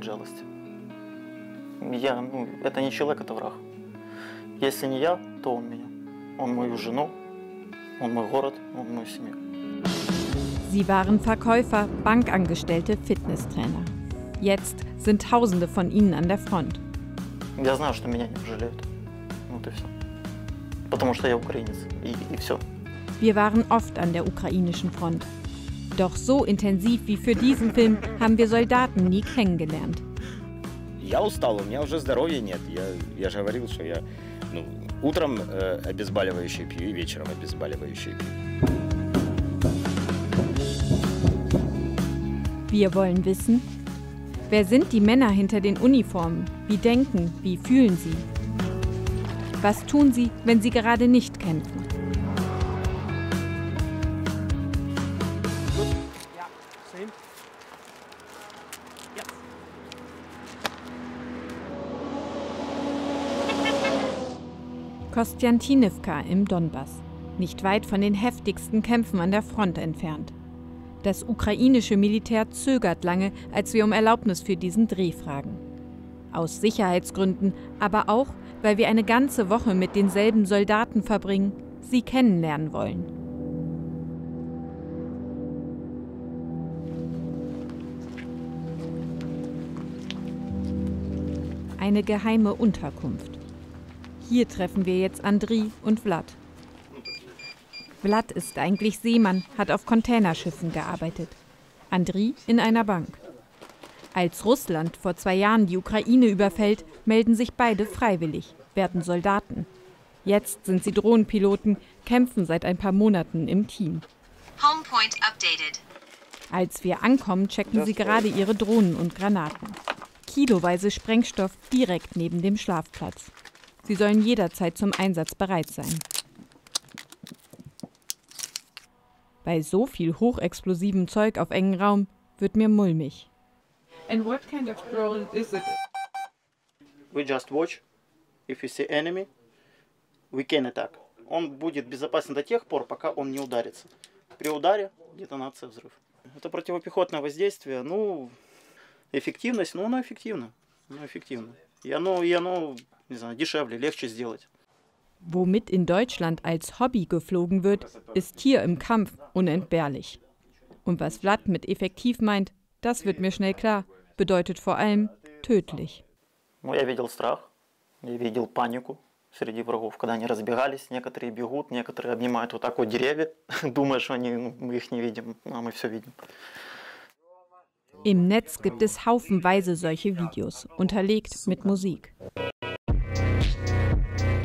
нет жалости. Это не человек, это враг. Если не я, то он меня. Он мою жену, он мой город, он мою семью. Sie waren Verkäufer, Bankangestellte, Fitnesstrainer. Jetzt sind Tausende von ihnen an der Front. Я знаю, что меня не пожалеют. Вот и все. Потому что я украинец. И все. Wir waren oft an der ukrainischen Front. Doch so intensiv wie für diesen Film haben wir Soldaten nie kennengelernt. Я устал, у меня уже здоровья нет. Я же говорил, что я утром обезболивающее пью и вечером обезболивающее пью. Wir wollen wissen, wer sind die Männer hinter den Uniformen? Wie denken, wie fühlen sie? Was tun sie, wenn sie gerade nicht kämpfen? Kostjantinivka im Donbass, nicht weit von den heftigsten Kämpfen an der Front entfernt. Das ukrainische Militär zögert lange, als wir um Erlaubnis für diesen Dreh fragen. Aus Sicherheitsgründen, aber auch, weil wir eine ganze Woche mit denselben Soldaten verbringen, sie kennenlernen wollen. Eine geheime Unterkunft. Hier treffen wir jetzt Andriy und Vlad. Vlad ist eigentlich Seemann, hat auf Containerschiffen gearbeitet. Andriy in einer Bank. Als Russland vor 2 Jahren die Ukraine überfällt, melden sich beide freiwillig, werden Soldaten. Jetzt sind sie Drohnenpiloten, kämpfen seit ein paar Monaten im Team. Homepoint updated. Als wir ankommen, checken sie gerade ihre Drohnen und Granaten. Kiloweise Sprengstoff direkt neben dem Schlafplatz. Sie sollen jederzeit zum Einsatz bereit sein. Bei so viel hochexplosivem Zeug auf engem Raum wird mir mulmig. And what kind of drone is it? We just watch. If you see enemy, we can attack. Он будет безопасен до тех пор, пока он не ударится. При ударе детонация, взрыв. Это противопехотное воздействие, эффективность, оно эффективно. И оно, не знаю, дешевле, легче сделать. Womit in Deutschland als Hobby geflogen wird, ist hier im Kampf unentbehrlich. Und was Vlad mit effektiv meint, das wird mir schnell klar, bedeutet vor allem tödlich. Я видел страх, я видел панику среди врагов, когда они разбегались, некоторые бегут, некоторые обнимают вот так вот деревья, думая, что мы их не видим, а мы все видим. Im Netz gibt es haufenweise solche Videos, unterlegt mit Musik.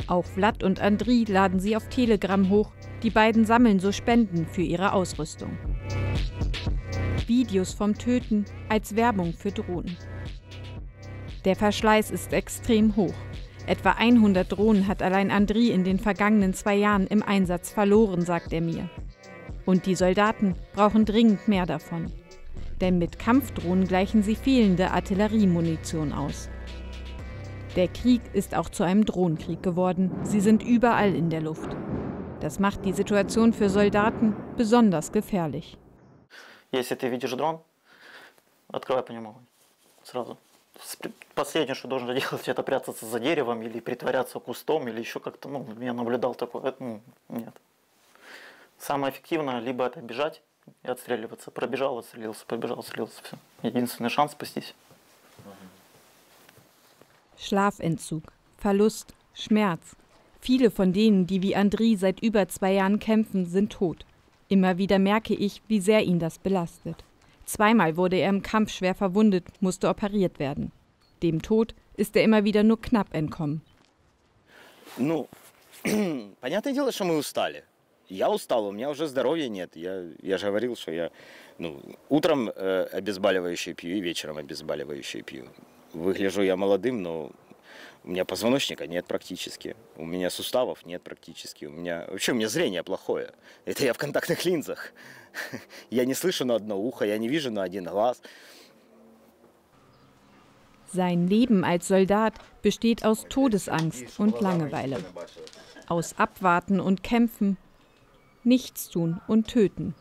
Auch Vlad und Andriy laden sie auf Telegram hoch. Die beiden sammeln so Spenden für ihre Ausrüstung. Videos vom Töten als Werbung für Drohnen. Der Verschleiß ist extrem hoch. Etwa 100 Drohnen hat allein Andriy in den vergangenen 2 Jahren im Einsatz verloren, sagt er mir. Und die Soldaten brauchen dringend mehr davon. Denn mit Kampfdrohnen gleichen sie fehlende Artilleriemunition aus. Der Krieg ist auch zu einem Drohnenkrieg geworden. Sie sind überall in der Luft. Das macht die Situation für Soldaten besonders gefährlich. Если ты видишь дрон, открывай по нему огонь. Сразу. Последнее, что должен делать, это прятаться за деревом или притворяться кустом, или еще как-то, я наблюдал такое. Нет. Самое эффективное, либо это бежать и отстреливаться. Пробежал, отстрелился, пробежал, отстрелился. Все. Единственный шанс спастись. Schlafentzug, Verlust, Schmerz. Viele von denen, die wie Andriy seit über 2 Jahren kämpfen, sind tot. Immer wieder merke ich, wie sehr ihn das belastet. 2-mal wurde er im Kampf schwer verwundet, musste operiert werden. Dem Tod ist er immer wieder nur knapp entkommen. Понятное дело, что мы устали. Я устал, у меня уже здоровья нет. Я же говорил, что я утром обезболивающее пью и вечером обезболивающее пью. Выгляжу я молодым, но у меня позвоночника нет практически, у меня суставов нет практически, у меня зрение плохое. Это я в контактных линзах. Я не слышу на одно ухо, я не вижу на один глаз. Sein Leben als Soldat besteht aus Todesangst und Langeweile. Aus Abwarten und Kämpfen, Nichtstun und Töten.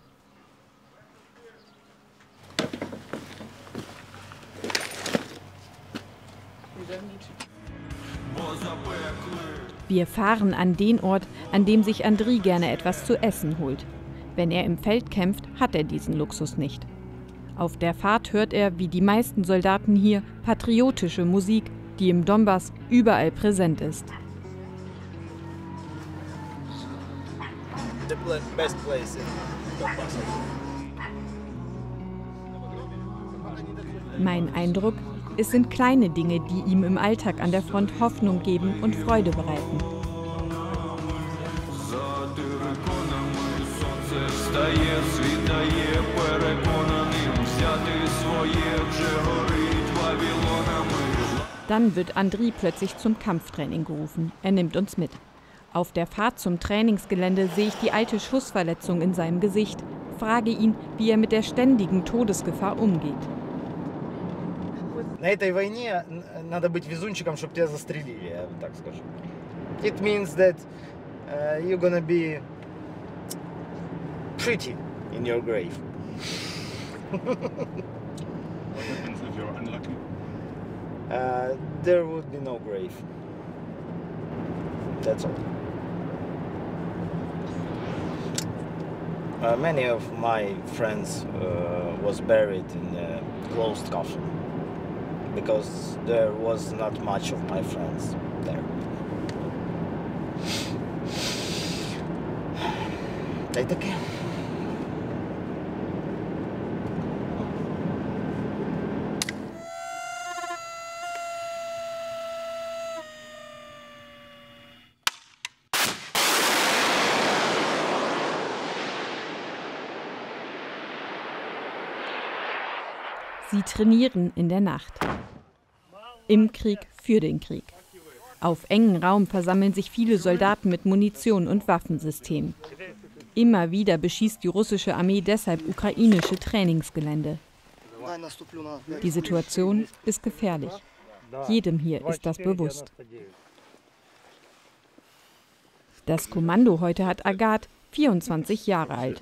Wir fahren an den Ort, an dem sich Andriy gerne etwas zu essen holt. Wenn er im Feld kämpft, hat er diesen Luxus nicht. Auf der Fahrt hört er, wie die meisten Soldaten hier, patriotische Musik, die im Donbass überall präsent ist. Mein Eindruck, es sind kleine Dinge, die ihm im Alltag an der Front Hoffnung geben und Freude bereiten. Dann wird Andriy plötzlich zum Kampftraining gerufen. Er nimmt uns mit. Auf der Fahrt zum Trainingsgelände sehe ich die alte Schussverletzung in seinem Gesicht, frage ihn, wie er mit der ständigen Todesgefahr umgeht. На этой войне надо быть везунчиком, чтобы тебя застрелили, я так скажу. It means that you're gonna be pretty in your grave. What happens if you're unlucky? There would be no grave. That's all. Many of my friends was buried in a closed coffin because there was not much of my friends there. Та й таке. Sie trainieren in der Nacht. Im Krieg für den Krieg. Auf engen Raum versammeln sich viele Soldaten mit Munition und Waffensystemen. Immer wieder beschießt die russische Armee deshalb ukrainische Trainingsgelände. Die Situation ist gefährlich. Jedem hier ist das bewusst. Das Kommando heute hat Agat, 24 Jahre alt.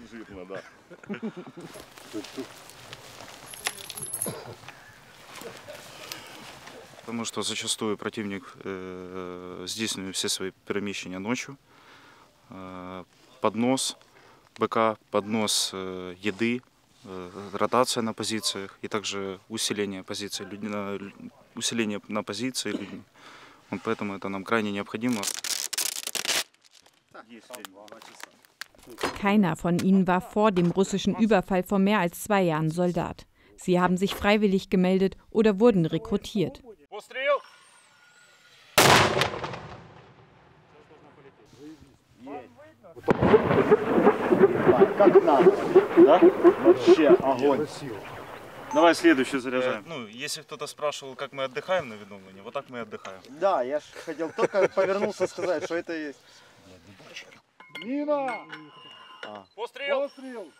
Потому что зачастую противник здійснює все свои перемещения ночью. Поднос БК, поднос еды, ротация на позициях и также усиление позиций, усиление на позиции людьми. Вот поэтому это нам крайне необходимо. Keiner von ihnen war vor dem russischen Überfall vor mehr als 2 Jahren Soldat. Sie haben sich freiwillig gemeldet oder wurden rekrutiert. Давай следующий заряжаем. Ну, если кто-то спрашивал, как мы отдыхаем на ведомлении, вот так мы отдыхаем. Да, я ж хотел только повернуться сказать, что это есть. Мина! Пострел! Пострел!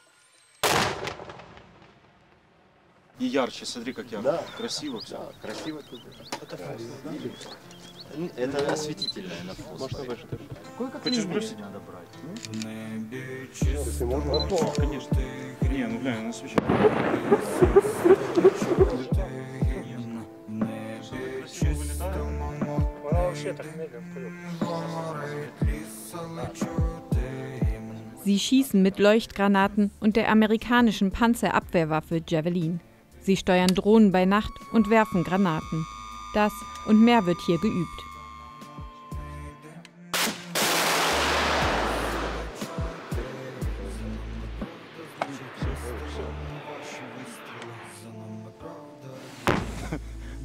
И ярче, смотри, как ярко. Да. Красиво все. Да, красиво тут. Это осветительное на фон. Хочешь бросить? Надо брать. Если можно, то, конечно. Не, ну глянь, она свеча. Вообще так медленно. Sie schießen mit Leuchtgranaten und der amerikanischen Panzerabwehrwaffe Javelin. Sie steuern Drohnen bei Nacht und werfen Granaten. Das und mehr wird hier geübt.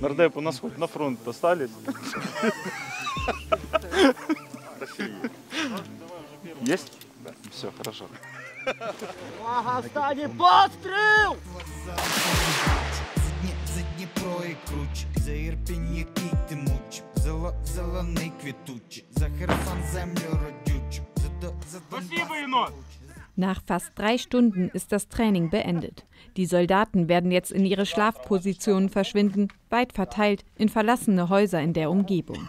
Нардеп, у нас хоть на фронт остались? Есть? Да. Все, хорошо. Стане пострел! За Дніпро і круче, за Ірпінь, який ти мучив, зелений квітучий, за Херсон землю родючу, за Донбас. Nach fast 3 Stunden ist das Training beendet. Die Soldaten werden jetzt in ihre Schlafpositionen verschwinden, weit verteilt in verlassene Häuser in der Umgebung.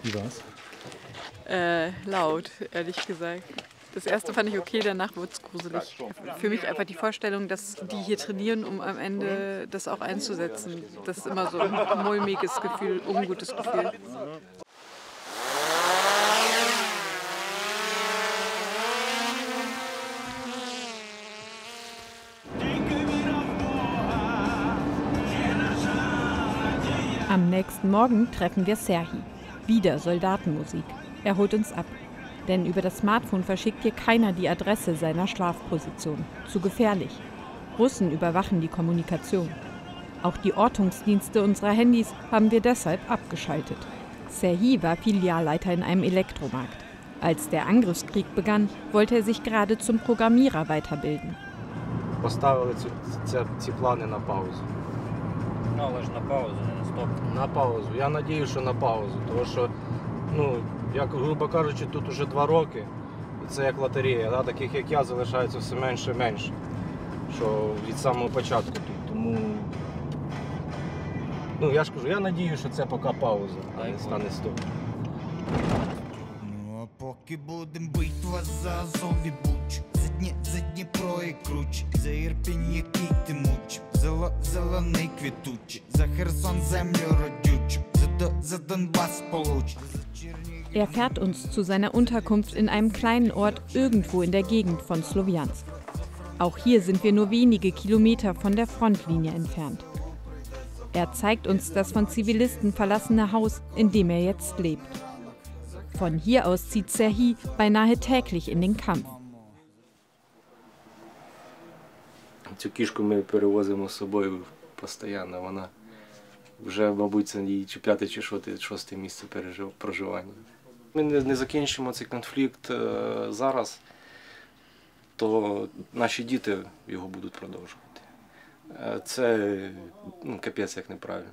Wie war's? Laut, ehrlich gesagt. Das erste fand ich okay, danach wurde es gruselig. Für mich einfach die Vorstellung, dass die hier trainieren, um am Ende das auch einzusetzen. Das ist immer so ein mulmiges Gefühl, ungutes Gefühl. Am nächsten Morgen treffen wir Serhii. Wieder Soldatenmusik. Er holt uns ab. Denn über das Smartphone verschickt hier keiner die Adresse seiner Schlafposition. Zu gefährlich. Russen überwachen die Kommunikation. Auch die Ortungsdienste unserer Handys haben wir deshalb abgeschaltet. Serhii war Filialleiter in einem Elektromarkt. Als der Angriffskrieg begann, wollte er sich gerade zum Programmierer weiterbilden. Поставили ці плани на паузу. Але ж на паузу, не на стоп. На паузу. Я сподіваюся, що на паузу. Тому що, як, грубо кажучи, тут уже 2 роки. І це як лотерея. Да? Таких, як я, залишається все менше і менше. Що від самого початку тут. Тому, я ж кажу, я сподіваюся, що це поки пауза, а не стане стоп. Ну, а поки будем битва за Азов і Буч, за Дніпро і Круч, за Ірпінь, який ти муч, зелений квітуч, за Херсон землю родючу, за Донбас получ. Er fährt uns zu seiner Unterkunft in einem kleinen Ort irgendwo in der Gegend von Sloviansk. Auch hier sind wir nur wenige Kilometer von der Frontlinie entfernt. Er zeigt uns das von Zivilisten verlassene Haus, in dem er jetzt lebt. Von hier aus zieht Serhii beinahe täglich in den Kampf. Цю кішку ми перевозимо з собою постійно. Вона вже, мабуть, це її чи 5-те, чи 6-те місце проживання. Ми не закінчимо цей конфлікт зараз, то наші діти його будуть продовжувати. Це капець як неправильно.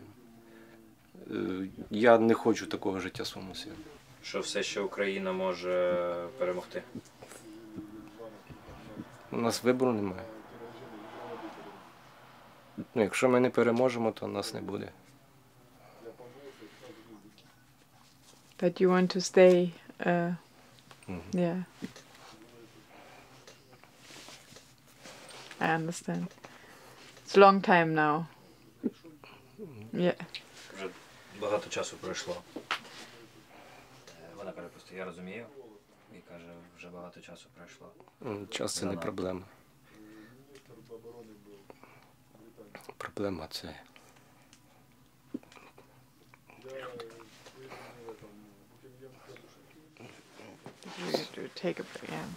Я не хочу такого життя своєму сину. Що все ще Україна може перемогти? У нас вибору немає. Якщо ми не переможемо, то нас не буде. But you want to stay, yeah. I understand. It's a long time now. Yeah. Вже багато часу пройшло. Вона каже просто, я розумію. І каже, вже багато часу пройшло. Час це не проблема. Проблема це... Take a break, yeah.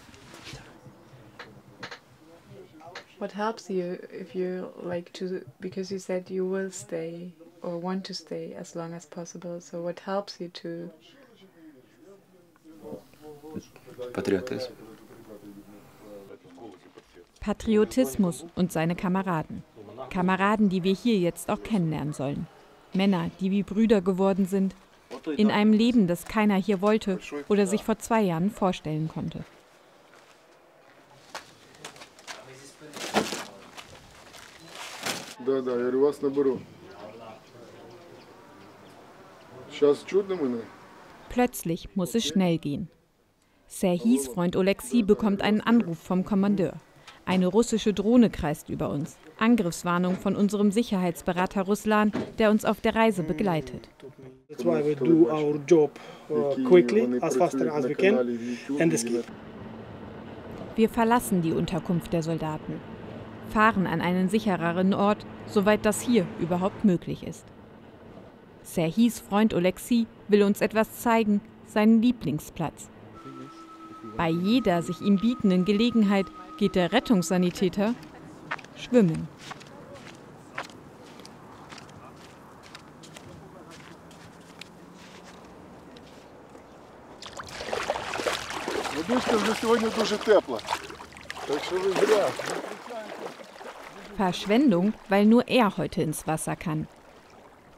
What helps you if you like to, because you said you will stay or want to stay as long as possible, so what helps you to... Patriotismus. Patriotismus und seine Kameraden. Kameraden, die wir hier jetzt auch kennenlernen sollen. Männer, die wie Brüder geworden sind, in einem Leben, das keiner hier wollte oder sich vor 2 Jahren vorstellen konnte. Plötzlich muss es schnell gehen. Serhiis Freund Oleksiy bekommt einen Anruf vom Kommandeur. Eine russische Drohne kreist über uns. Angriffswarnung von unserem Sicherheitsberater Ruslan, der uns auf der Reise begleitet. That's why we do our job quickly, as fast as we can, and escape. Wir verlassen die Unterkunft der Soldaten, fahren an einen sichereren Ort, soweit das hier überhaupt möglich ist. Serhiis Freund Oleksiy will uns etwas zeigen, seinen Lieblingsplatz. Bei jeder sich ihm bietenden Gelegenheit geht der Rettungssanitäter schwimmen. Verschwendung, weil nur er heute ins Wasser kann.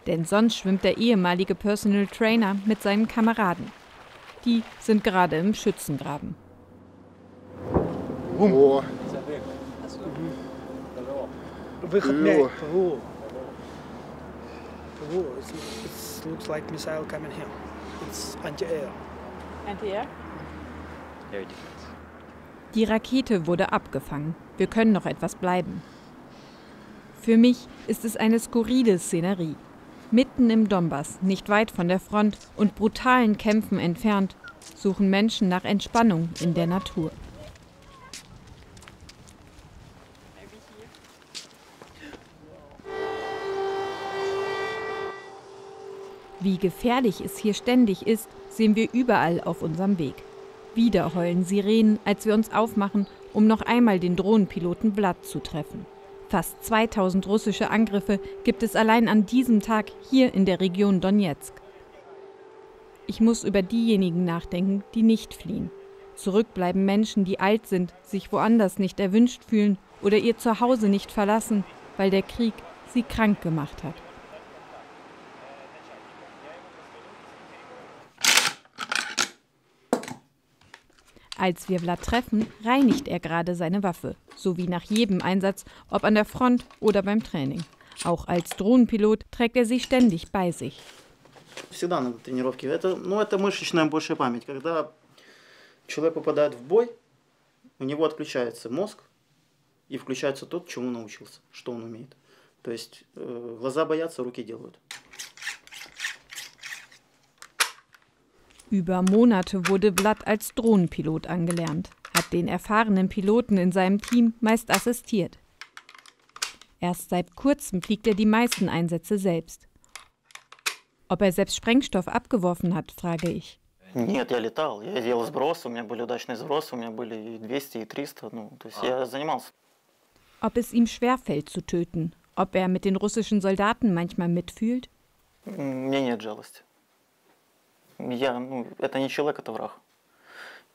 Denn sonst schwimmt der ehemalige Personal Trainer mit seinen Kameraden. Die sind gerade im Schützengraben. It looks like missile coming here. It's anti-air. Anti-air? Air defense. Die Rakete wurde abgefangen. Wir können noch etwas bleiben. Für mich ist es eine skurrile Szenerie. Mitten im Donbass, nicht weit von der Front und brutalen Kämpfen entfernt, suchen Menschen nach Entspannung in der Natur. Wie gefährlich es hier ständig ist, sehen wir überall auf unserem Weg. Wieder heulen Sirenen, als wir uns aufmachen, um noch einmal den Drohnenpiloten Vlad zu treffen. Fast 2000 russische Angriffe gibt es allein an diesem Tag hier in der Region Donezk. Ich muss über diejenigen nachdenken, die nicht fliehen. Zurück bleiben Menschen, die alt sind, sich woanders nicht erwünscht fühlen oder ihr Zuhause nicht verlassen, weil der Krieg sie krank gemacht hat. Als wir Vlad treffen, reinigt er gerade seine Waffe, so wie nach jedem Einsatz, ob an der Front oder beim Training. Auch als Drohnenpilot trägt er sie ständig bei sich. Всегда на тренировке. Это мышечная больше память. Когда человек попадает в бой, у него отключается мозг и включается тот, чему научился, что он умеет. То есть глаза боятся, руки делают. Über Monate wurde Vlad als Drohnenpilot angelernt, hat den erfahrenen Piloten in seinem Team meist assistiert. Erst seit kurzem fliegt er die meisten Einsätze selbst. Ob er selbst Sprengstoff abgeworfen hat, frage ich. Нет, я летал, я делал сбросы, у меня были удачные сбросы, у меня были и 200, и 300, то есть я занимался. Ob es ihm schwerfällt zu töten, ob er mit den russischen Soldaten manchmal mitfühlt? Мне нет жалости. Это не человек, это враг.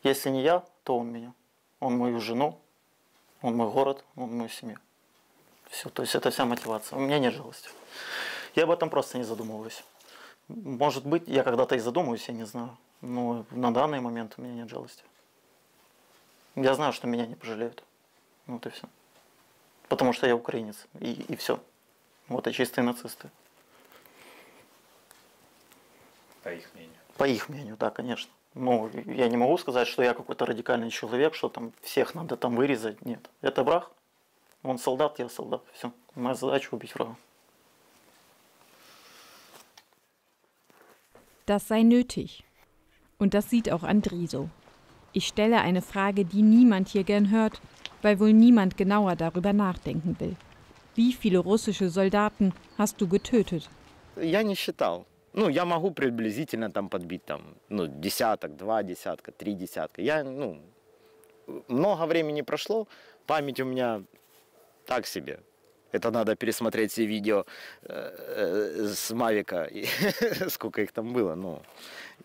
Если не я, то он меня. Он мою жену, он мой город, он мою семью. Все, то есть это вся мотивация. У меня нет жалости. Я об этом просто не задумываюсь. Может быть, я когда-то и задумаюсь, я не знаю. Но на данный момент у меня нет жалости. Я знаю, что меня не пожалеют. Вот и все. Потому что я украинец. И все. Вот и чистые нацисты. По их мнению. По их мнению, да, конечно. Но я не могу сказать, что я какой-то радикальный человек, что там всех надо там вырезать. Нет. Это враг. Он солдат, я солдат. Все. Моя задача убить врага. Das sei nötig. Und das sieht auch Andriy so. Ich stelle eine Frage, die niemand hier gern hört, weil wohl niemand genauer darüber nachdenken will. Wie viele russische Soldaten hast du getötet? Я не считал. Я могу приблизительно там подбить десяток, 2 десятка, 3 десятка. Много времени прошло, память у меня так себе. Это надо пересмотреть все видео с Мавика, сколько их там было.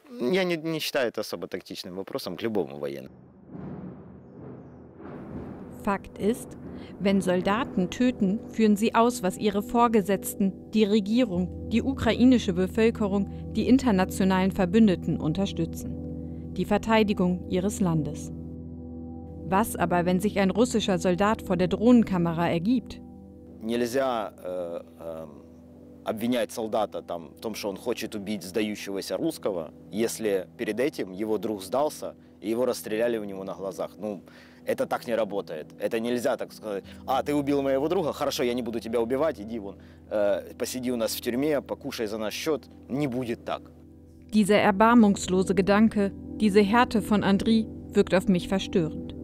Я не считаю это особо тактичным вопросом к любому военному. Fakt ist, wenn Soldaten töten, führen sie aus, was ihre Vorgesetzten, die Regierung, die ukrainische Bevölkerung, die internationalen Verbündeten unterstützen. Die Verteidigung ihres Landes. Was aber, wenn sich ein russischer Soldat vor der Drohnenkamera ergibt? Нельзя обвинять солдата в том, что он хочет убить сдающегося русского, если перед этим его друг сдался и его расстреляли у него на глазах. Это так не работает. Это нельзя так сказать. Ты убил моего друга, хорошо, я не буду тебя убивать, иди посиди у нас в тюрьме, покушай за наш счет. Не будет так. Dieser erbarmungslose Gedanke, diese Härte von Andriy wirkt auf mich verstörend.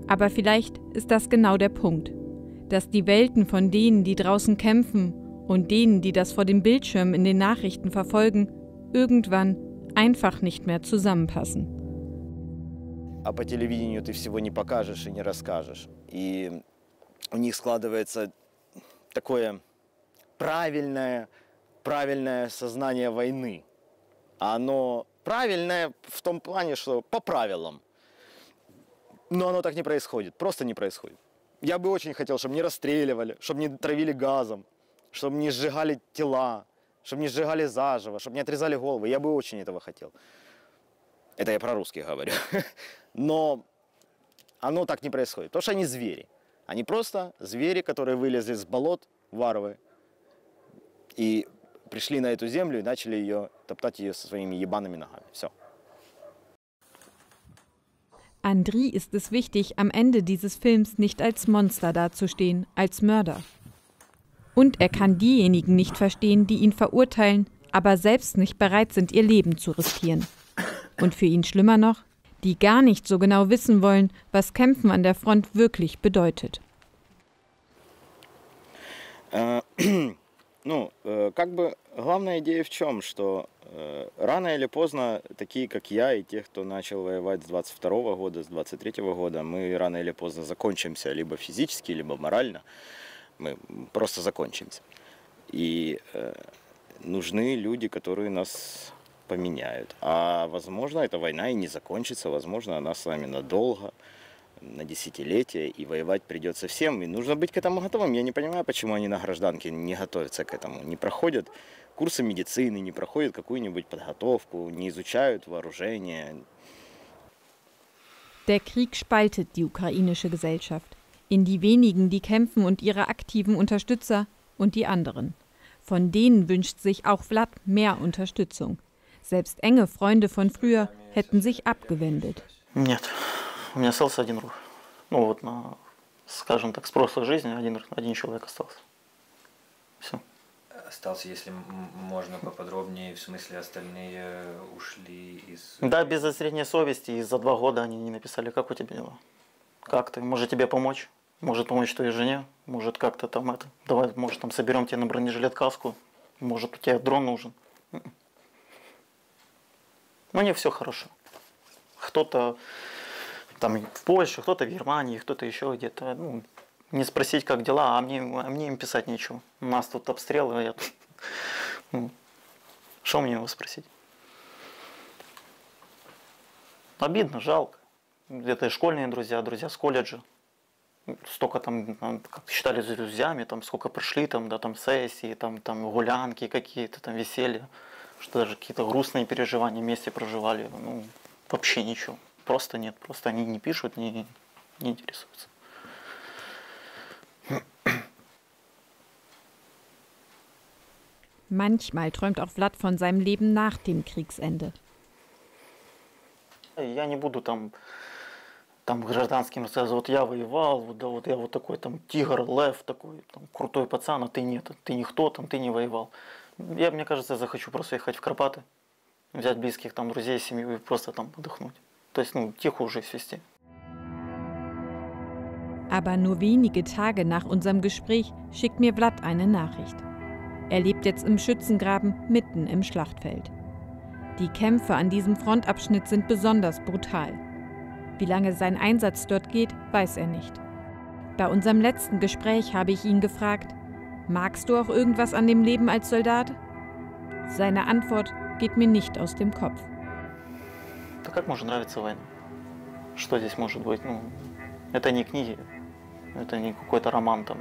Aber vielleicht ist das genau der Punkt, dass die Welten von denen, die draußen kämpfen und denen, die das vor dem Bildschirm in den Nachrichten verfolgen, irgendwann einfach nicht mehr zusammenpassen. А по телевидению ты всего не покажешь и не расскажешь. И у них складывается такое правильное сознание войны. А оно правильное в том плане, что по правилам. Но оно так не происходит, просто не происходит. Я бы очень хотел, чтобы не расстреливали, чтобы не травили газом, чтобы не сжигали тела, чтобы не сжигали заживо, чтобы не отрезали головы. Я бы очень этого хотел. Это я про русских говорю. Но оно так не происходит, потому что они звери. Они просто звери, которые вылезли с болот, варвары, и пришли на эту землю и начали топтать ее со своими ебаными ногами. Все. Andriy ist es wichtig, am Ende dieses Films nicht als Monster dazustehen, als Mörder. Und er kann diejenigen nicht verstehen, die ihn verurteilen, aber selbst nicht bereit sind, ihr Leben zu riskieren. Und für ihn schlimmer noch, die gar nicht so genau wissen wollen, was Kämpfen an der Front wirklich bedeutet. Главная идея в чем, что рано или поздно такие, как я, и те, кто начал воевать с 22 года, с 23 года, мы рано или поздно закончимся либо физически, либо морально. Мы просто закончимся. И нужны люди, которые нас поменяют. А возможно, эта война и не закончится, возможно, она с нами надолго, на десятилетия, и воевать придется всем. И нужно быть к этому готовым. Я не понимаю, почему они на гражданке не готовятся к этому, не проходят курсы медицины, не проходят какую-нибудь подготовку, не изучают вооружение. Der Krieg spaltet die ukrainische Gesellschaft in die wenigen, die kämpfen und ihre aktiven Unterstützer und die anderen. Von denen wünscht sich auch Vlad mehr Unterstützung. Selbst enge Freunde von früher hätten sich abgewendet. Нет, у меня остался один друг. Ну вот, скажем так, с прошлой жизни один человек остался. Все. Остался, если можно поподробнее, в смысле остальные ушли из... Да, без зазрения совести, и за 2 года они не написали, как у тебя дела. Как ты, может тебе помочь? Может помочь твоей жене? Может как-то там это... Давай, может там соберем тебе на бронежилет каску? Может у тебя дрон нужен? Ну не все хорошо. Кто-то там в Польше, кто-то в Германии, кто-то еще где-то. Ну, не спросить, как дела, а мне им писать нечего. У нас тут обстрелы, а я тут... Ну, что мне его спросить? Обидно, жалко. Это школьные друзья, друзья с колледжа. Столько там, как считали друзьями, там сколько прошли, там, да, там сессии, там гулянки какие-то, там веселья. Что даже какие-то грустные переживания вместе проживали. Ну, вообще ничего. Просто нет. Просто они не пишут, не интересуются. Manchmal träumt auch Vlad von seinem Leben nach dem Kriegsende. Я не буду там гражданским рассказывать, вот я воевал, вот, да, вот я вот такой там тигр, лев, такой там, крутой пацан, а ты нет, ты никто, там, ты не воевал. Мне кажется, я захочу просто ехать в Карпаты, взять близких там друзей, семью и просто там отдохнуть. То есть, ну, тихую жизнь вести. Aber nur wenige Tage nach unserem Gespräch schickt mir Vlad eine Nachricht. Er lebt jetzt im Schützengraben mitten im Schlachtfeld. Die Kämpfe an diesem Frontabschnitt sind besonders brutal. Wie lange sein Einsatz dort geht, weiß er nicht. Bei unserem letzten Gespräch habe ich ihn gefragt, magst du auch irgendwas an dem Leben als Soldat? Seine Antwort geht mir nicht aus dem Kopf. Да как может нравиться война? Что здесь может быть? Ну, это не книги, это не какой-то роман там.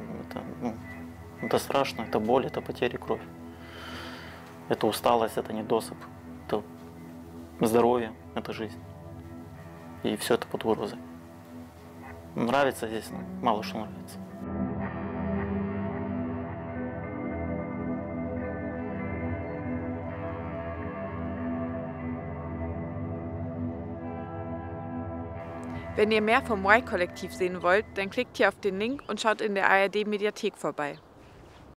Это страшно, это боль, это потери, кровь. Это усталость, это недосып, это здоровье, это жизнь. И все это под угрозой. Нравится здесь, но мало что нравится. Wenn ihr mehr vom Y-Kollektiv sehen wollt, dann klickt hier auf den Link und schaut in der ARD-Mediathek vorbei.